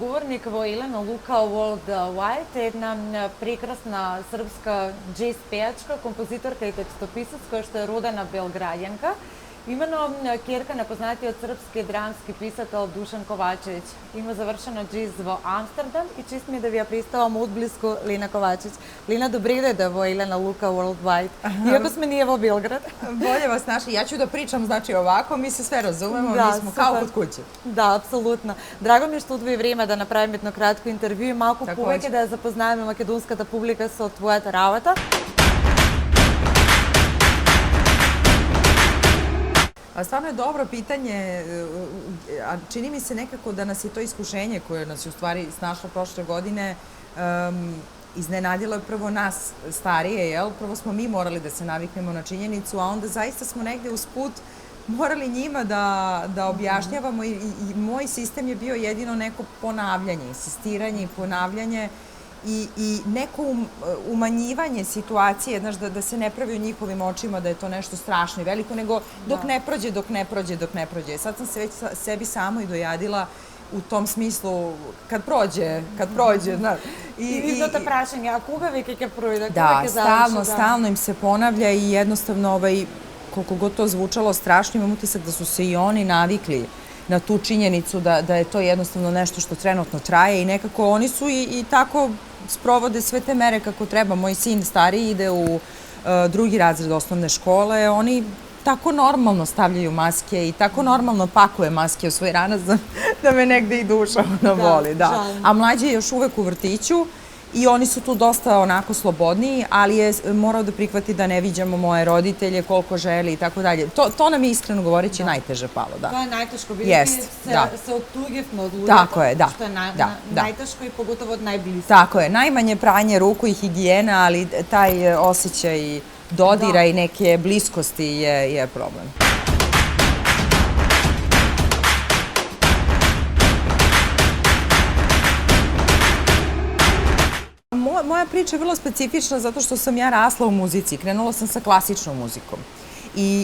govornik Vojlena Luka Worldwide, jedna prekrasna srpska džez pejačka, kompozitorka i tekstopisac, što je rodena Belgrađanka. Imeno kjerka nepoznatiji od srpski dramski pisatelj Dušan Kovačević. Ima završeno džez v Amsterdam i čist mi je da vi ja pristavam od blisku Lina Kovačević. Lina, dobri da Vojlena Luka Worldwide. Iako sme nije vo Belgrad. Bolje vas našli. Ja ću da pričam, znači ovako, mi se sve razumemo, mi smo kao kod kuće. Da, apsolutno. Drago mi je što odvoji vreme da napravim jedno kratko intervju i malko poveke da zapoznajem makedonskата publika sa tvojata работа. Stvarno je dobro pitanje, a čini mi se nekako da nas je to iskušenje koje nas je u stvari snašlo prošle godine iznenadilo je prvo nas starije, jel? Prvo smo mi morali da se naviknemo na činjenicu, a onda zaista smo negde usput morali njima da objašnjavamo i moj sistem je bio jedino neko ponavljanje, insistiranje i ponavljanje i neko umanjivanje situacije, znaš, da se ne pravi u njihovim očima da je to nešto strašno i veliko, nego dok ne prođe, dok ne prođe, dok ne prođe. Sad sam se već sebi samo i dojadila u tom smislu kad prođe, znaš. I to te prašanje, a koga vi kake projde? Da, stalno im se ponavlja i jednostavno, koliko god to zvučalo strašno, imam utisak da su se i oni navikli na tu činjenicu da je to jednostavno nešto što trenutno traje i nekako oni su i tako sprovode sve te mere kako treba. Moj sin stariji ide u drugi razred osnovne škole, oni tako normalno stavljaju maske i tako normalno pakuje maske u svoj ranac da me negde i duša voli. A mlađi je još uvek u vrtiću i oni su tu dosta onako slobodniji, ali je morao da prihvati da ne viđamo moje roditelje koliko želi i tako dalje. To nam je iskreno govoreći najteže palo, da. To je najteško, vidjeti se odtugivno od ljudi, što je najteško i pogotovo od najbližih. Tako je, najmanje pranje ruku i higijena, ali taj osjećaj dodira i neke bliskosti je problem. Moja priča je vrlo specifična zato što sam ja rasla u muzici. Krenula sam sa klasičnom muzikom.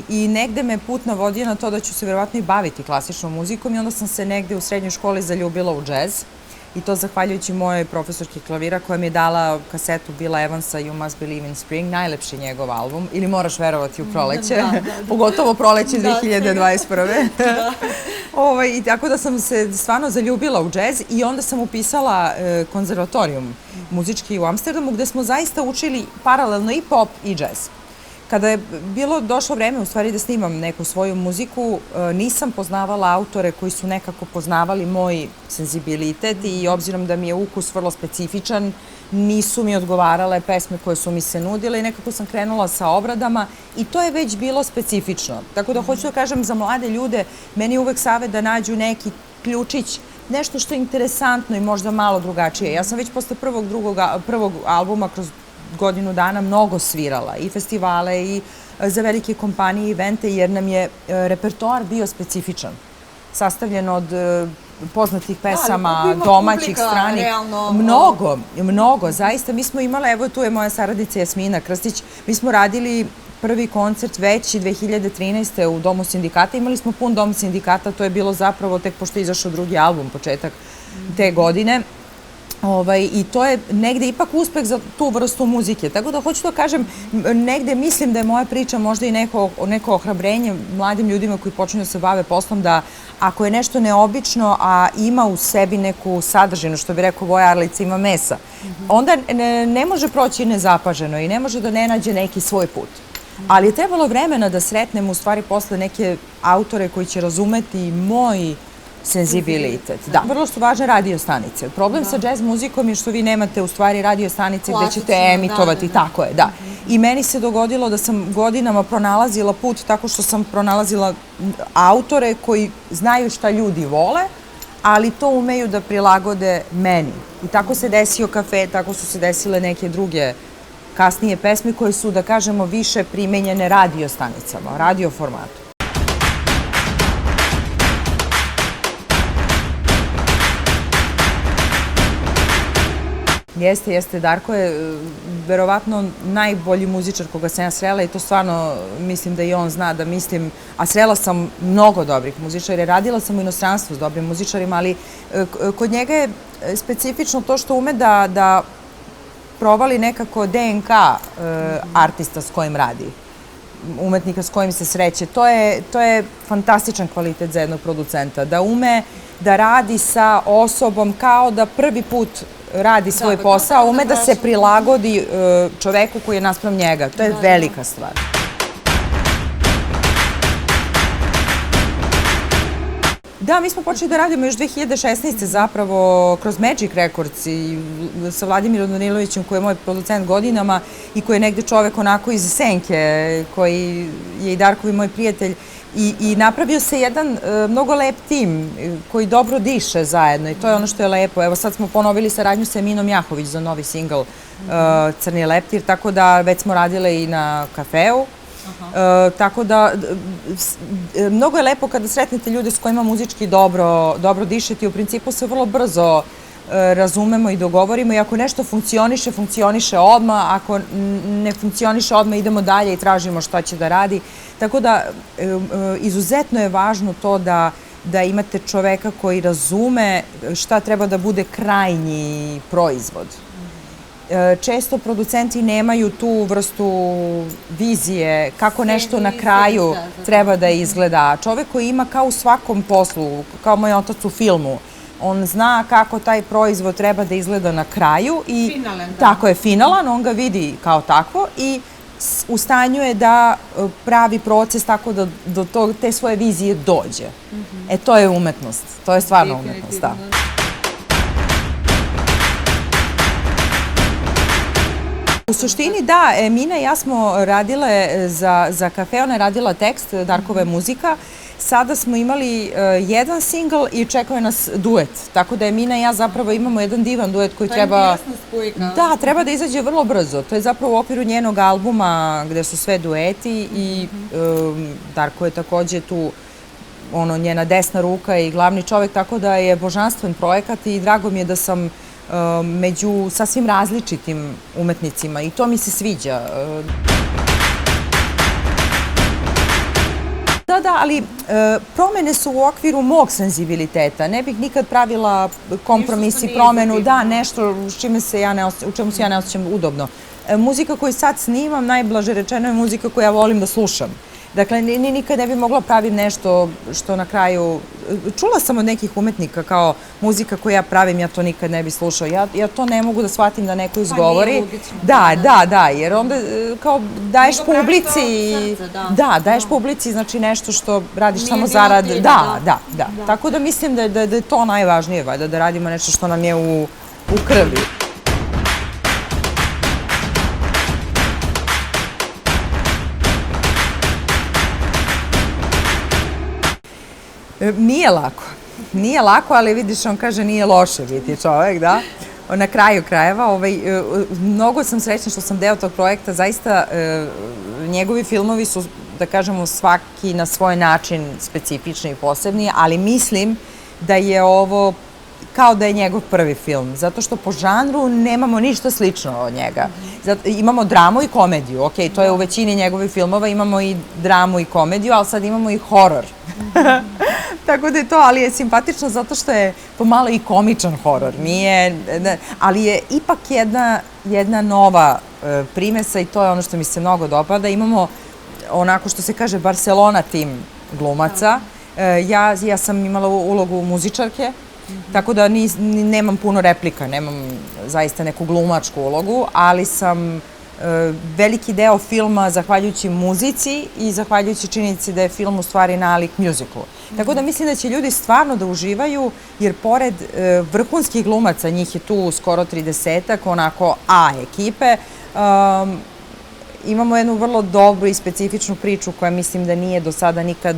I negde me put navodio na to da ću se verovatno i baviti klasičnom muzikom i onda sam se negde u srednjoj školi zaljubila u džez. I to zahvaljujući mojoj profesorki klavira koja mi je dala kasetu Billa Evansa You Must Believe in Spring, najlepši njegov album, ili Moraš verovati u proleće, pogotovo proleće 2021. I tako da sam se stvarno zaljubila u džez i onda sam upisala konzervatorijum muzički u Amsterdamu gde smo zaista učili paralelno i pop i džez. Kada je došlo vreme u stvari da snimam neku svoju muziku, nisam poznavala autore koji su nekako poznavali moj senzibilitet i obzirom da mi je ukus vrlo specifičan, nisu mi odgovarale pesme koje su mi se nudile i nekako sam krenula sa obradama i to je već bilo specifično. Tako da hoću da kažem za mlade ljude, meni je uvek savet da nađu neki ključić, nešto što je interesantno i možda malo drugačije. Ja sam već posle prvog albuma kroz godinu dana mnogo svirala i festivale i za velike kompanije i evente jer nam je repertoar bio specifičan. Sastavljen od poznatih pesama, domaćih, stranih. Mnogo, zaista. Mi smo imali, evo tu je moja saradnica Jasmina Krstić, mi smo radili prvi koncert veći 2013. u Domu sindikata. Imali smo pun Dom sindikata, to je bilo zapravo tek pošto je izašao drugi album, početak te godine. I to je negde ipak uspeh za tu vrstu muzike. Tako da hoću da kažem, negde mislim da je moja priča možda i neko ohrabrenje mladim ljudima koji počinju da se bave poslom da ako je nešto neobično, a ima u sebi neku sadržinu, što bi rekao Voja Arlica, ima mesa, onda ne može proći nezapaženo i ne može da ne nađe neki svoj put. Ali je trebalo vremena da sretnem u stvari posle neke autore koji će razumeti moj senzibilitet. Da. Vrlo su važne radio stanice. Problem sa džez muzikom je što vi nemate u stvari radio stanice gde ćete emitovati. Tako je, da. I meni se dogodilo da sam godinama pronalazila put tako što sam pronalazila autore koji znaju šta ljudi vole, ali to umeju da prilagode meni. I tako se desio Kafe, tako su se desile neke druge kasnije pesme koje su, da kažemo, više primenjene radio stanicama, radio formatu. Jeste. Darko je verovatno najbolji muzičar koga sam ja srela i to stvarno mislim da i on zna da mislim, a srela sam mnogo dobrih muzičara, radila sam u inostranstvu s dobrim muzičarima, ali kod njega je specifično to što ume da provali nekako DNK artista s kojim radi, umetnika s kojim se sreće. To je fantastičan kvalitet za jednog producenta, da ume da radi sa osobom kao da prvi put radi svoj posao, ume da se prilagodi čoveku koji je naspram njega. To je velika stvar. Da, mi smo počeli da radimo još 2016. zapravo kroz Magic Records i sa Vladimirom Danilovićem koji je moj producent godinama i koji je negde čovek onako iz senke, koji je i Darkovi moj prijatelj i napravio se jedan mnogo lep tim koji dobro diše zajedno i to je ono što je lepo. Evo sad smo ponovili saradnju sa Eminom Jahović za novi singl Crni leptir, tako da već smo radile i na kafeu. Tako da, mnogo je lepo kada sretnete ljude s kojima muzički dobro dišete i u principu se vrlo brzo razumemo i dogovorimo i ako nešto funkcioniše odmah, ako ne funkcioniše odmah idemo dalje i tražimo šta će da radi. Tako da, izuzetno je važno to da imate čoveka koji razume šta treba da bude krajnji proizvod. Često producenti nemaju tu vrstu vizije kako nešto na kraju treba da izgleda. Čovek koji ima kao u svakom poslu, kao moj otac u filmu, on zna kako taj proizvod treba da izgleda na kraju i tako je finalan, on ga vidi kao takvo i u stanju je da pravi proces tako da do te svoje vizije dođe. To je umetnost, to je stvarno umetnost, da. U suštini da, Emina i ja smo radile za kafe, ona je radila tekst, Darkova je muzika. Sada smo imali jedan singl i čekao je nas duet, tako da Emina i ja zapravo imamo jedan divan duet koji treba... To je interesna spojka. Da, treba da izađe vrlo brzo. To je zapravo u okviru njenog albuma gde su sve dueti i Darko je takođe tu njena desna ruka i glavni čovek, tako da je božanstven projekat i drago mi je da sam među sasvim različitim umetnicima i to mi se sviđa. Da, ali promene su u okviru mog senzibiliteta. Ne bih nikad pravila kompromis i promenu, da, nešto u čemu se ja ne osjećam udobno. Muzika koju sad snimam, najblaže rečeno je muzika koju ja volim da slušam. Dakle, nikad ne bih mogla praviti nešto što na kraju... Čula sam od nekih umetnika kao muzika koju ja pravim, ja to nikad ne bih slušao. Ja to ne mogu da shvatim da neko izgovori. Pa nije logično. Da, jer onda kao daješ publici... Da, daješ publici znači nešto što radiš samo zarad... Da. Tako da mislim da je to najvažnije, valjda, da radimo nešto što nam je u krvi. Nije lako, ali vidiš, on kaže nije loše biti čovek, da. Na kraju krajeva, mnogo sam srećna što sam deo tog projekta, zaista njegovi filmovi su, da kažemo, svaki na svoj način specifični i posebni, ali mislim da je ovo kao da je njegov prvi film, zato što po žanru nemamo ništa slično od njega. Imamo dramu i komediju, ok, to je u većini njegovih filmova, imamo i dramu i komediju, ali sad imamo i horor. Tako da je to, ali je simpatično zato što je pomalo i komičan horor, ali je ipak jedna nova primesa i to je ono što mi se mnogo dopada. Imamo onako što se kaže Barcelona tim glumaca, ja sam imala ulogu muzičarke, tako da nemam puno replika, nemam zaista neku glumačku ulogu, ali sam veliki deo filma zahvaljujući muzici i zahvaljujući činjenici da je film u stvari nalik mjuziklu. Tako da mislim da će ljudi stvarno da uživaju, jer pored vrhunskih glumaca, njih je tu skoro 30-ak, onako A ekipe, imamo jednu vrlo dobru i specifičnu priču koja mislim da nije do sada nikad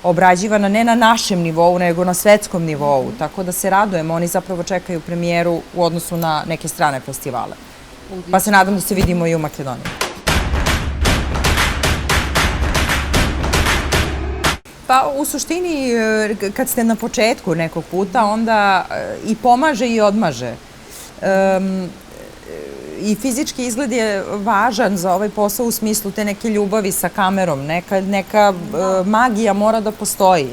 obrađivana, ne na našem nivou, nego na svetskom nivou. Tako da se radujemo, oni zapravo čekaju premijeru u odnosu na neke strane festivale. Pa se nadam da se vidimo i u Makedoniji. Pa u suštini, kad ste na početku nekog puta, onda i pomaže i odmaže. i fizički izgled je važan za ovaj posao u smislu te neke ljubavi sa kamerom, neka magija mora da postoji.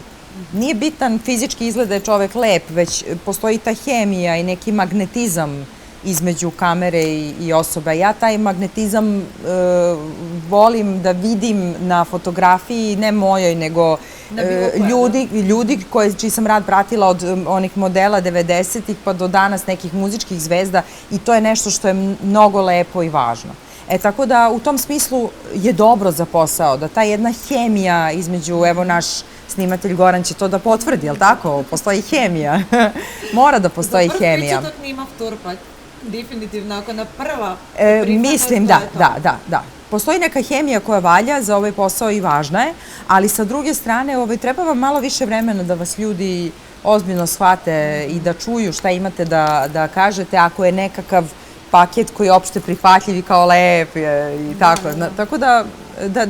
Nije bitan fizički izgled da je čovek lep, već postoji ta hemija i neki magnetizam između kamere i osoba. Ja taj magnetizam volim da vidim na fotografiji, ne mojoj, nego ljudi čiji sam rad pratila od onih modela 90-ih pa do danas nekih muzičkih zvezda i to je nešto što je mnogo lepo i važno. Tako da u tom smislu je dobro za posao, da ta jedna hemija između, evo naš snimatelj Goran će to da potvrdi, je li tako? Postoji hemija. Mora da postoji hemija. Za prvi četak nima vturpat, definitivno, ako na prva mislim da. Postoji neka hemija koja valja za ovaj posao i važna je, ali sa druge strane treba vam malo više vremena da vas ljudi ozbiljno shvate i da čuju šta imate da kažete ako je nekakav paket koji je opšte prihvatljiv i kao lep i tako. Tako da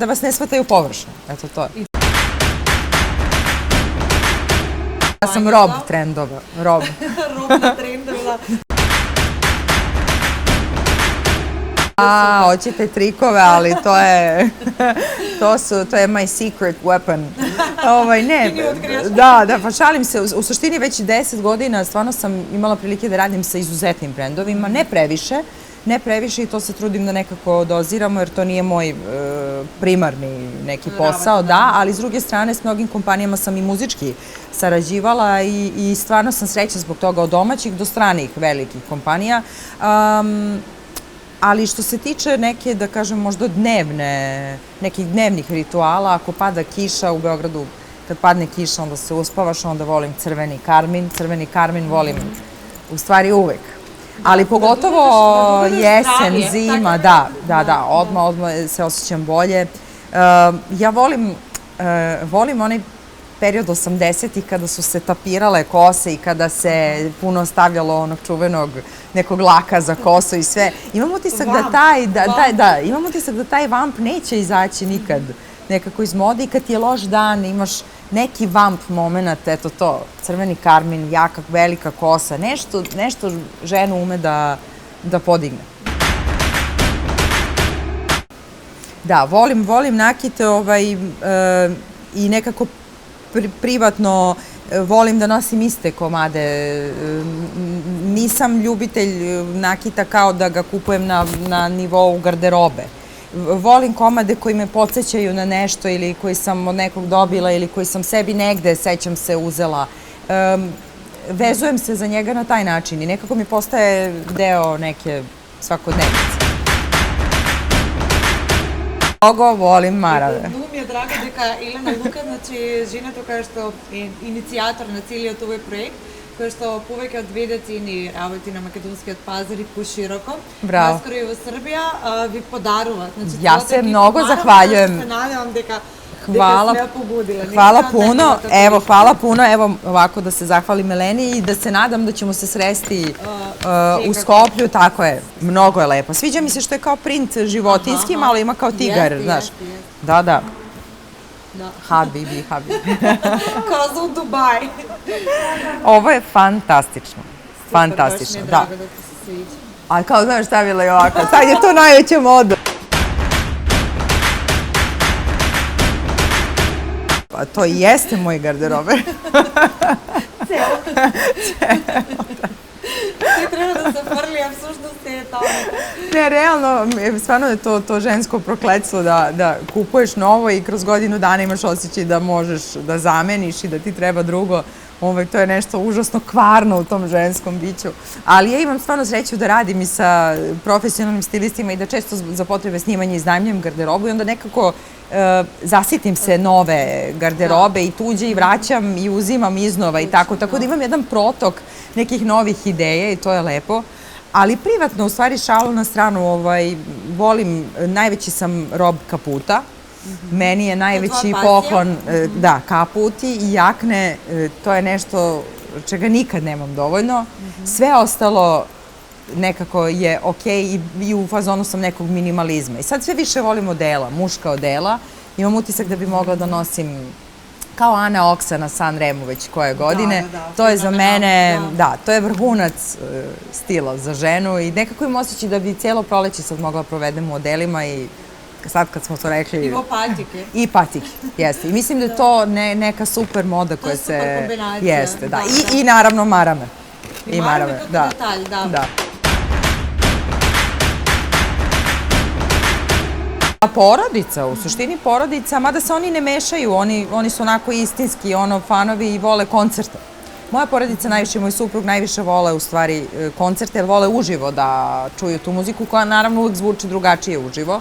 vas ne shvataju površno. Eto to je. Ja sam rob trendova. Rob na trendova. Hoćete trikove, ali to je my secret weapon. Da, pa šalim se. U suštini već 10 godina stvarno sam imala prilike da radim sa izuzetnim brendovima, ne previše i to se trudim da nekako doziramo jer to nije moj primarni neki posao, da, ali s druge strane s mnogim kompanijama sam i muzički sarađivala i stvarno sam srećna zbog toga od domaćih do stranih velikih kompanija. Ali što se tiče neke, da kažem, možda nekih dnevnih rituala, ako pada kiša u Beogradu, kad padne kiša onda se uspavaš, onda volim crveni karmin. Crveni karmin volim u stvari uvek. Ali pogotovo jesen, zima, da, odmah se osjećam bolje. Ja volim onaj period 80-ih kada su se tapirale kose i kada se puno stavljalo onog čuvenog nekog laka za kosu i sve. Imam utisak da taj vamp neće izaći nikad nekako iz mode i kad ti je loš dan imaš neki vamp moment, eto to, crveni karmin, jaka, velika kosa, nešto ženu ume da podigne. Da, volim nakite i nekako privatno volim da nosim iste komade. Nisam ljubitelj nakita kao da ga kupujem na nivou garderobe. Volim komade koji me podsjećaju na nešto ili koji sam od nekog dobila ili koji sam sebi negde, sećam se, uzela. Vezujem se za njega na taj način i nekako mi postaje deo neke svakodnevnice. Mnogo volim marave. Mnogo mi je drago дека Елена Лука, значи жената која што е иницијатор на целиот овој проект, која што повеќе од 2 децени работи на македонскиот пазар и пошироко. Наскоро и во Србија ви подарува. Ја се многу захвалjujem. Се надевам дека Hvala puno, evo ovako da se zahvalim Eleni i da se nadam da ćemo se sresti u Skoplju, tako je, mnogo je lepo. Sviđa mi se što je kao print životinjski, malo ima kao tigar, znaš. Da. Habibi. Kao za u Dubaj. Ovo je fantastično, fantastično, da. Baš mi je drago da ti se sviđa. A kao, znaš, stavila je ovako, sad je to najveća moda. Pa to i jeste moj garderobe. Celo. Ti treba da se frli, a всъщност je to. Ne, realno, stvarno je to žensko prokletstvo da kupuješ novo i kroz godinu dana imaš osjećaj da možeš da zameniš i da ti treba drugo. To je nešto užasno kvarno u tom ženskom biću. Ali ja imam stvarno sreću da radim i sa profesionalnim stilistima i da često za potrebe snimanja iznajmljujem garderobu i onda nekako zasitim se nove garderobe i tuđe i vraćam i uzimam iznova i tako. Tako da imam jedan protok nekih novih ideja i to je lepo. Ali privatno, u stvari, šalu na stranu, volim, najveći sam rob kaputa. Meni je najveći poklon, da, kaputi i jakne, to je nešto čega nikad nemam dovoljno. Sve ostalo nekako je okej i u fazonu sam nekog minimalizma. I sad sve više volim odela, muška odela. Imam utisak da bi mogla da nosim kao Ana Oksa na San Remu već koje godine. Da, To je za mene, da. da, to je vrhunac stila za ženu i nekako im osjećaj da bi cijelo proleće sad mogla provedem u odelima i sad kad smo to rekli... I patike. I patike, jeste. I mislim da je to neka super moda koja se... To je super kombinacija. Jeste, da. I naravno marame. I marame kako detalj, da. A porodica, u suštini porodica, mada se oni ne mešaju, oni su onako istinski fanovi i vole koncerte. Moja porodica najviše, moj suprug najviše vole u stvari koncerte, jer vole uživo da čuju tu muziku koja naravno uvek zvuči drugačije uživo.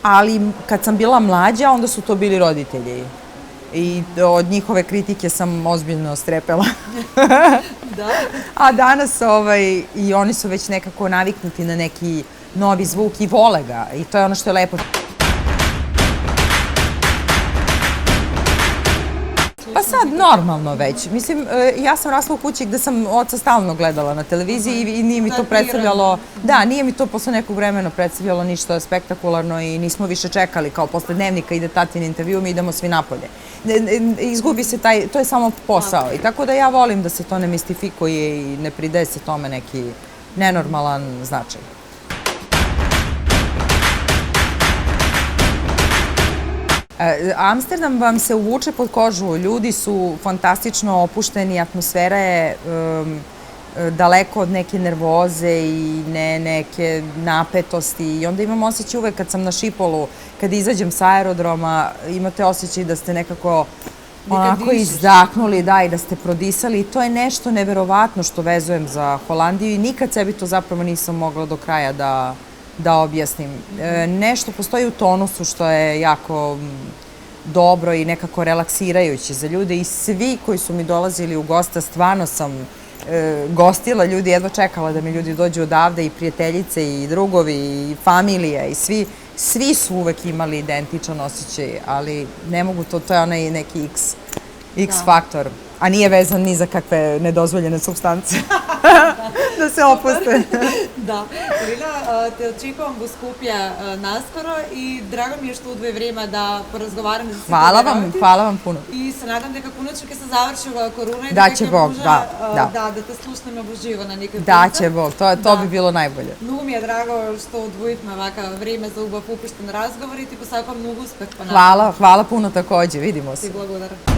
Ali kad sam bila mlađa, onda su to bili roditelji. I od njihove kritike sam ozbiljno strepela. Da. A danas i oni su već nekako naviknuti na neki novi zvuk i vole ga. I to je ono što je lepo. Pa sad normalno već. Mislim, ja sam rasla u kući gde sam oca stalno gledala na televiziji i nije mi to predstavljalo, da, nije mi to posle nekog vremena predstavljalo ništa spektakularno i nismo više čekali kao posle dnevnika ide tatin intervju, mi idemo svi napolje. Izgubi se to je samo posao i tako da ja volim da se to ne mistifikuje i ne pridaje se tome neki nenormalan značaj. Amsterdam vam se uvuče pod kožu, ljudi su fantastično opušteni, atmosfera je daleko od neke nervoze i neke napetosti i onda imam osjećaj uvek kad sam na Šipolu, kad izađem sa aerodroma, imate osjećaj da ste nekako onako izdahnuli, da, i da ste prodisali i to je nešto neverovatno što vezujem za Holandiju i nikad sebi to zapravo nisam mogla do kraja da objasnim. Nešto postoji u tonusu što je jako dobro i nekako relaksirajuće za ljude i svi koji su mi dolazili u gosta, stvarno sam gostila ljudi, jedva čekala da mi ljudi dođu odavde i prijateljice i drugovi i familije i svi su uvek imali identičan osjećaj, ali ne mogu to je onaj neki X faktor, a nije vezan ni za kakve nedozvoljene supstance. Da se opuste. Da. Lila, te očekujem v Skopje naskoro i drago mi je što u dve vreme da porazgovaram. Hvala vam puno. I se nadam da kako noć kad se završi korona i da će Bog, da te slušnemo uživo na nekaj Da će Bog, to bi bilo najbolje. Mnogo mi je drago što odvojimo ovakav vreme za upušten razgovor i ti posakam mnogo uspeh. Hvala puno takođe, vidimo se. Ti blagodar.